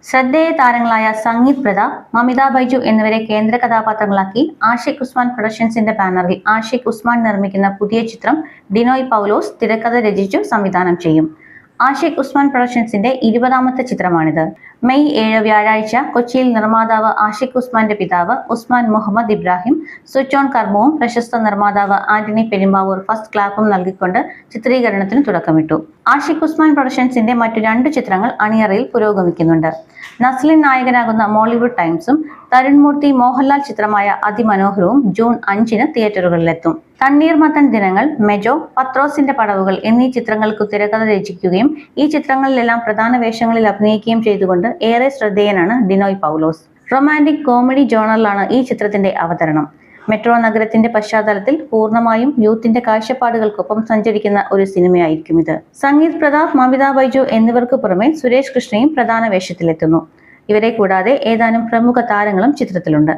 ശ്രദ്ധേയ താരങ്ങളായ സംഗീത് പ്രതാപ്, മമിത ബൈജു എന്നിവരെ കേന്ദ്ര കഥാപാത്രങ്ങളാക്കി ആഷിഖ് ഉസ്മാൻ പ്രൊഡക്ഷൻസിന്റെ ബാനറിൽ ആഷിഖ് ഉസ്മാൻ നിർമ്മിക്കുന്ന പുതിയ ചിത്രം ഡിനോയ് പൗലോസ് തിരക്കഥ രചിച്ചു സംവിധാനം ചെയ്യും. ആഷിഖ് ഉസ്മാൻ പ്രൊഡക്ഷൻസിന്റെ 20ാമത്തെ ചിത്രമാണിത്. മെയ് 7 വ്യാഴാഴ്ച കൊച്ചിയിൽ നിർമ്മാതാവ് ആഷിഖ് ഉസ്മാന്റെ പിതാവ് ഉസ്മാൻ മുഹമ്മദ് ഇബ്രാഹിം സ്വിച്ച് ഓൺ കർമ്മവും പ്രശസ്ത നിർമ്മാതാവ് ആന്റണി പെരുമ്പാവൂർ ഫസ്റ്റ് ക്ലാപ്പും നൽകിക്കൊണ്ട് ചിത്രീകരണത്തിന് തുടക്കമിട്ടു. ആഷിഖ് ഉസ്മാൻ പ്രൊഡക്ഷൻസിന്റെ മറ്റു 2 ചിത്രങ്ങൾ അണിയറയിൽ പുരോഗമിക്കുന്നുണ്ട്. നസ്ലിൻ നായകനാകുന്ന മോളിവുഡ് ടൈംസും തരുൺമൂർത്തി മോഹൻലാൽ ചിത്രമായ അതിമനോഹരവും ജൂൺ 5-ന് തിയേറ്ററുകളിലെത്തും. തണ്ണീർമത്തൻ ദിനങ്ങൾ, മെജോ, പത്രോസിന്റെ പടവുകൾ എന്നീ ചിത്രങ്ങൾക്ക് തിരക്കഥ രചിക്കുകയും ഈ ചിത്രങ്ങളിലെല്ലാം പ്രധാന വേഷങ്ങളിൽ അഭിനയിക്കുകയും ചെയ്തുകൊണ്ട് ഏറെ ശ്രദ്ധേയനാണ് ഡിനോയ് പൗലോസ്. റൊമാന്റിക് കോമഡി ജോണറിലാണ് ഈ ചിത്രത്തിന്റെ അവതരണം. മെട്രോ നഗരത്തിന്റെ പശ്ചാത്തലത്തിൽ പൂർണ്ണമായും യൂത്തിന്റെ കാഴ്ചപ്പാടുകൾക്കൊപ്പം സഞ്ചരിക്കുന്ന ഒരു സിനിമയായിരിക്കും ഇത്. സംഗീത് പ്രതാപ്, മമിത ബൈജു എന്നിവർക്ക് പുറമെ സുരേഷ് കൃഷ്ണയും പ്രധാന വേഷത്തിലെത്തുന്നു. ഇവരെ കൂടാതെ ഏതാനും പ്രമുഖ താരങ്ങളും ചിത്രത്തിലുണ്ട്.